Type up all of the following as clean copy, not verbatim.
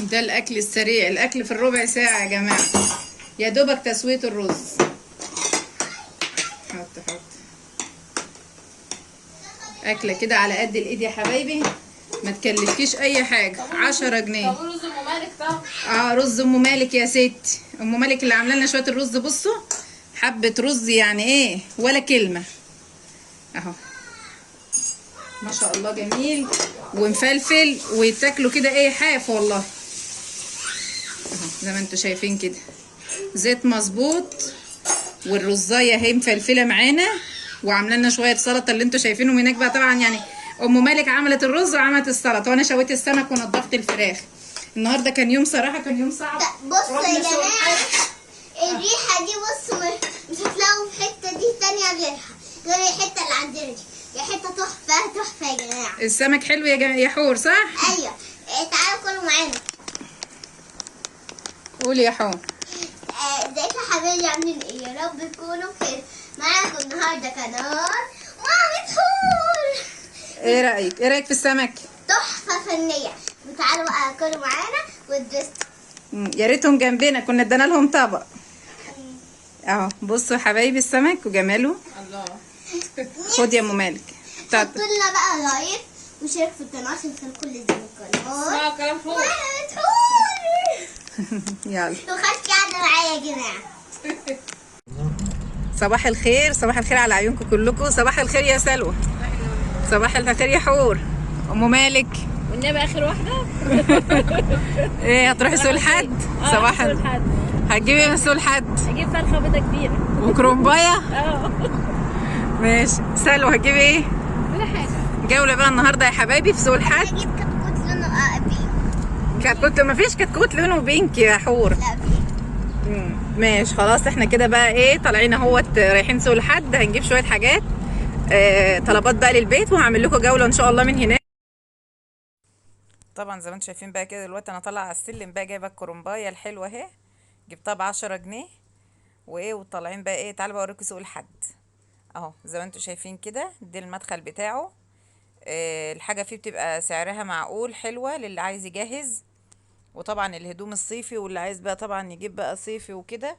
ده الاكل السريع، الاكل في الربع ساعة يا جماعة، يا دوبك تسوية الرز. حط اكلة كده على قد الايد يا حبايبي، ما تكلفكيش اي حاجة. 10 جنيه. طب رز ام مالك؟ طب رز ام مالك يا ست. ام مالك اللي عامله لنا شوية الرز، بصوا حبة رز يعني ايه ولا كلمة اهو، ما شاء الله جميل ومفلفل ويتاكلوا كده ايه حاف والله اهو، زي ما انتوا شايفين كده زيت مظبوط، والرزايه اهي مفلفله معانا، وعامله لنا شويه سلطه اللي انتوا شايفينهم هناك بقى. طبعا يعني ام مالك عملت الرز وعملت السلطه، وانا شويت السمك ونضفت الفراخ. النهارده كان يوم صراحه، كان يوم صعب. بصوا يا جماعه الريحه دي، بصوا مش هتلاقوا في حته دي تانية غير الحته اللي عندنا دي. يا حته تحفه تحفه يا جماعه. السمك حلو يا حور صح؟ ايوه. تعالوا كلوا معانا. قولي يا حور. ازيكم يا حبايبي، عاملين ايه؟ يا رب تكونوا بخير. معاكم النهارده قناه مامة حور. ايه رايك في السمك؟ تحفه فنيه. وتعالوا بقى كلوا معانا واتبسطوا. يا ريتهم جنبنا كنا ادينا لهم طبق. اهو بصوا يا حبايبي السمك وجماله. الله. خد يا ام مالك. حطوا لنا بقى لايك وشارك في القناه عشان توصلكوا القناه. اسمعوا كلام حور. مامة حور. يلا وخدتي قاعده معايا يا جماعه. صباح الخير، صباح الخير على عيونكم كلكم. صباح الخير يا سلوى. صباح الخير يا حور. ام مالك والنبي اخر واحده. ايه هتروحي سوق الحد؟ صباح الحد. هتجيبي من سوق الحد؟ اجيب فرخه بيضه كبيره وكرومبايه. اه ماشي. سلوى هتجيبي ايه؟ ولا حاجه. جوله بقى النهارده يا حبايبي في سوق الحد. اجيب كتكوت لونه بينك. كتكوت؟ مفيش كتكوت لونه بينك يا حور. لا بينك. ماشي خلاص. احنا كده بقى ايه طالعين اهوت رايحين سوق الحد، هنجيب شويه حاجات طلبات بقى للبيت، وهعمل لكم جوله ان شاء الله من هناك. طبعا زي ما انتم شايفين بقى كده دلوقتي انا طالعه على السلم بقى، جايبه الكرومبايه الحلوه اهي، جبتها ب10 جنيه. وايه وطالعين بقى ايه، تعالوا بقى اوريكم سوق الحد اهو. زي ما انتم شايفين كده ده المدخل بتاعه. الحاجه فيه بتبقى سعرها معقول، حلوه للي عايز يجهز. وطبعا الهدوم الصيفي، واللي عايز بقى طبعا يجيب بقى صيفي وكده.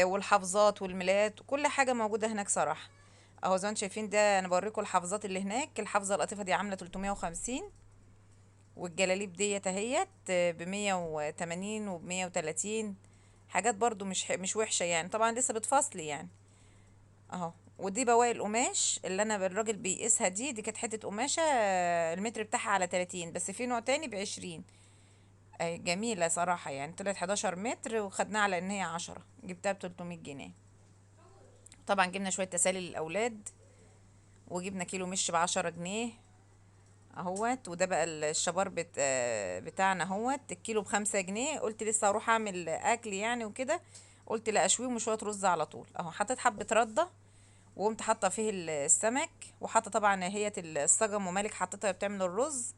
والحافظات والملايات وكل حاجه موجوده هناك صراحه اهو. زي ما انتم شايفين ده انا بوريكم الحافظات اللي هناك. الحافظه القطيفه دي عامله 350، والجلاليب ديت اهيت ب180 وب130. حاجات برضو مش وحشه يعني، طبعا لسه بتفصلي يعني اهو. ودي بواقي القماش اللي انا الراجل بيقيسها، دي كانت حته قماشه المتر بتاعها على 30، بس في نوع تاني ب20. جميله صراحه يعني، طلعت 11 متر وخدناها على ان هي 10، جبتها ب300 جنيه. طبعا جبنا شويه تسالي للاولاد، وجبنا كيلو مش ب10 جنيه اهوت. وده بقى الشبار بتاعنا اهوت، الكيلو ب5 جنيه. قلت لسه هروح اعمل اكل يعني وكده، قلت لا اشويهم وشويه رز على طول اهو. حطيت حبه رده، وقمت حاطه فيه السمك، وحاطه طبعا هي الصاجه ام مالك حطيتها بتعمل الرز.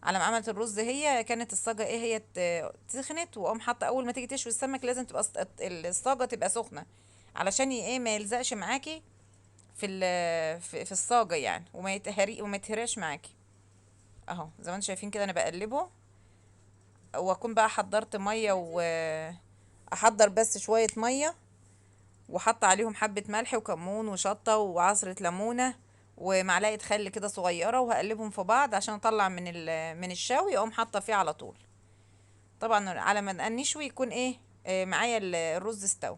على ما عملت الرز هي كانت الصاجه ايه هي تسخنت، واقوم حاطه اول ما تيجي تشوي السمك لازم تبقى الصاجه تبقى سخنه، علشان ايه ما يلزقش معاكي في الصاجه يعني، وما يتهريش معاكي اهو. زي ما انتم شايفين كده انا بقلبه، واكون بقى حضرت ميه، واحضر بس شويه ميه، وحط عليهم حبه ملح وكمون وشطه وعصره ليمونه ومعلقه خل كده صغيره، وهقلبهم في بعض عشان اطلع من الشاوي، اقوم حاطه فيه على طول. طبعا على ما نشوي يكون ايه معايا الرز استوى.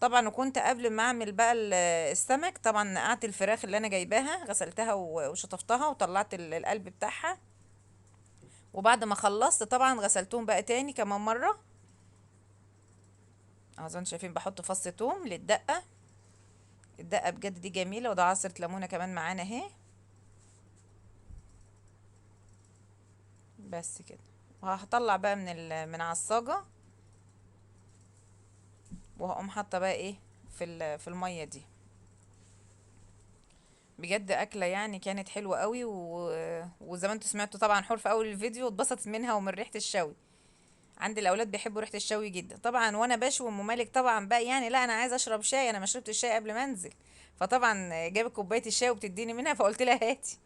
طبعا وكنت قبل ما اعمل بقى السمك، طبعا نقعت الفراخ اللي انا جايباها، غسلتها وشطفتها وطلعت القلب بتاعها. وبعد ما خلصت طبعا غسلتهم بقى تاني كمان مره اهو. زي ما انتم شايفين بحط فص توم للدقه. الدقه بجد دي جميله، وده عصره ليمونه كمان معانا اهي. بس كده. وهطلع بقى من على الصاجه، وهقوم حاطه بقى ايه في الميه دي. بجد اكله يعني كانت حلوه قوي، وزي ما انتم سمعتوا طبعا حور في اول الفيديو اتبسطت منها ومن ريحه الشوي. عندي الاولاد بيحبوا ريحه الشوي جدا طبعا، وانا بشوي ام مالك طبعا بقى يعني لا انا عايزه اشرب شاي، انا ما شربت الشاي قبل ما انزل. فطبعا جابت كوبايه الشاي وبتديني منها، فقلت لها هاتي.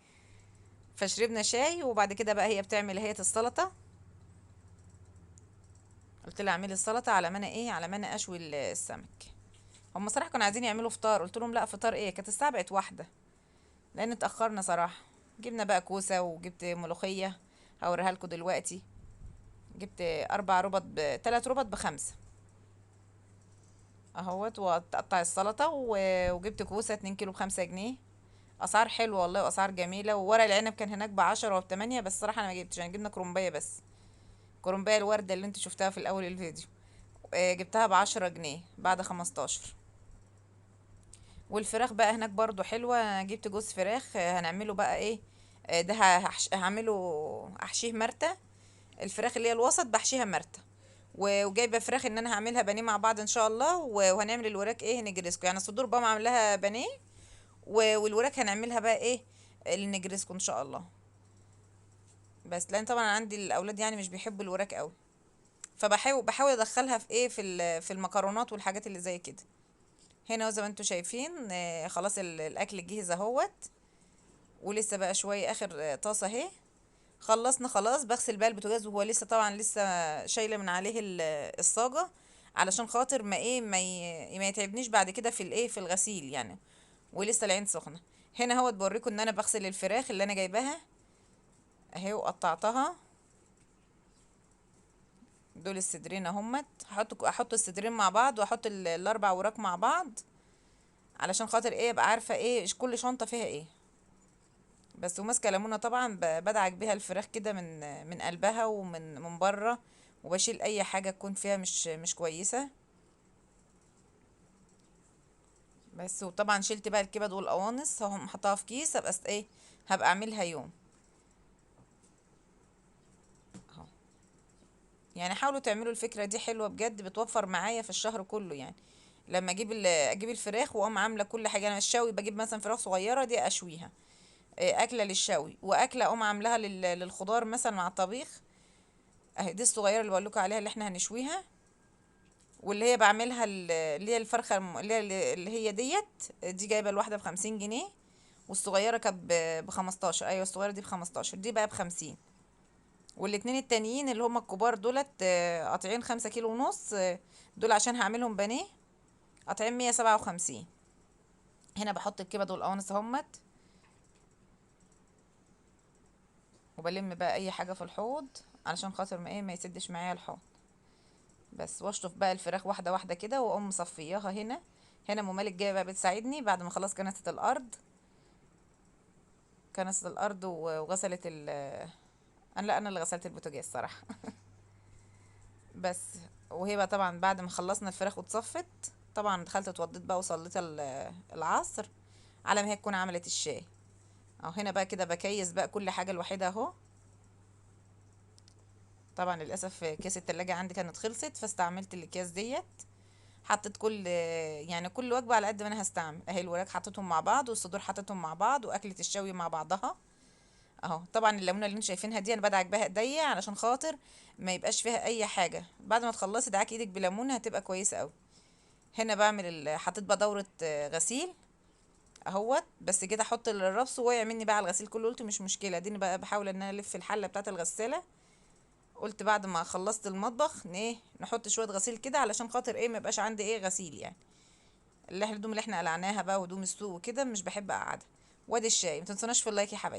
فشربنا شاي، وبعد كده بقى هي بتعمل هي السلطه. قلت لها اعملي السلطه على ما انا ايه، على ما انا اشوي السمك. هم صراحه كانوا عايزين يعملوا فطار، قلت لهم لا فطار ايه، كانت الساعه بقت واحدة لان اتاخرنا صراحه. جبنا بقى كوسه وجبت ملوخيه، هوريها لكم دلوقتي. جبت 4 ربط 3 ربط ب5 اهوت، وتقطع السلطه وجبت كوسه 2 كيلو ب5 جنيه. اسعار حلوه والله واسعار جميله. وورق العنب كان هناك ب10 وب8، بس صراحه انا ما جبتش، يعني جبنا كرومبيه بس، كرومبيه الورده اللي انت شفتها في الاول الفيديو. جبتها ب10 جنيه بعد 15. والفراخ بقى هناك برضو حلوة، جبت جوز فراخ. هنعمله بقى ايه، ده هعمله احشيه مرتة. الفراخ اللي هي الوسط بحشيها مرتة. وجايبه فراخ ان انا هعملها بانيه مع بعض ان شاء الله. وهنعمل الوراك ايه نجرسكو، يعني الصدور بقى عاملاها بانيه. والوراك هنعملها بقى ايه النجرسكو ان شاء الله. بس لان طبعا عندي الاولاد يعني مش بيحبوا الوراك قوي، فبحاول ادخلها في ايه في المكرونات والحاجات اللي زي كده. هنا زي ما انتوا شايفين خلاص الاكل جهز اهوت. ولسه بقى شويه اخر طاسه اهي. خلصنا خلاص. بغسل بقى البوتاجاز وهو لسه طبعا لسه شايله من عليه الصاجه، علشان خاطر ما ايه ما يتعبنيش بعد كده في الايه في الغسيل يعني. ولسه العين سخنه. هنا اهوت بوريكم ان انا بغسل الفراخ اللي انا جايباها اهي وقطعتها. دول الصدرين اهمت. احط الصدرين مع بعض واحط الاربع وراك مع بعض، علشان خاطر ايه ابقى عارفه ايه كل شنطه فيها ايه. بس وماسكه ليمونه طبعا بدعك بيها الفراخ كده من قلبها ومن بره. وبشيل اي حاجه تكون فيها مش كويسه. بس وطبعا شلت بقى الكبد والقوانص اهم حطها في كيس. هبقى ايه هبقى اعملها يوم اهو. يعني حاولوا تعملوا الفكره دي، حلوه بجد، بتوفر معايا في الشهر كله يعني. لما اجيب الفراخ واقوم عامله كل حاجه. انا الشوي بجيب مثلا فراخ صغيره دي اشويها، اكله للشوي، واكله اقوم عاملاها للخضار مثلا مع الطبيخ. اهي دي الصغيره اللي بقول لكم عليها اللي احنا هنشويها. واللي هي بعملها اللي هي الفرخه اللي هي دي جايبه الواحده ب50 جنيه. والصغيره كانت ب15. ايوه الصغيره دي ب15، دي بقى ب50. والاتنين التانيين اللي هما الكبار دولت قاطعين 5 كيلو ونص. دول عشان هعملهم بانيه قاطعين 157. هنا بحط الكبد والقوانص اهمت. وبلم بقى اي حاجه في الحوض علشان خاطر ما يسدش معايا الحوض. بس واشطف بقى الفراخ واحده واحده كده واقوم مصفياها هنا. هنا ام مالك جايه بقى بتساعدني بعد ما خلاص كنست الارض. كنست الارض وغسلت انا لا انا اللي غسلت البوتاجاز صراحه. بس. وهي بقى طبعا بعد ما خلصنا الفراخ وتصفت، طبعا دخلت اتوضيت بقى وصليت العصر على ما هي تكون عملت الشاي. اهو هنا بقى كده بكيس بقى كل حاجه لوحدها اهو. طبعا للاسف كيس التلاجة عندي كانت خلصت فاستعملت الاكياس ديت. حطيت يعني كل وجبه على قد ما انا هستعمل. اهي الوراك حطيتهم مع بعض والصدور حطيتهم مع بعض واكله الشوي مع بعضها اهو. طبعا الليمونه اللي انتوا شايفينها دي انا بدعك بها ايديا علشان خاطر ما يبقاش فيها اي حاجه. بعد ما تخلصي دعكي ايدك بليمونه هتبقى كويسه قوي. هنا بعمل حطيت بقى دوره غسيل اهوت. بس جيت احط الربس وقع مني بقى على الغسيل كله، قلت مش مشكله، دي بقى بحاول ان انا الف الحله بتاعه الغساله. قلت بعد ما خلصت المطبخ نحط شويه غسيل كده علشان خاطر ما يبقاش عندي غسيل يعني. الهدوم اللي احنا قلعناها بقى وهدوم السوق وكده مش بحب اقعدها. وادي الشاي. متنسوناش في اللايك يا حبايبي.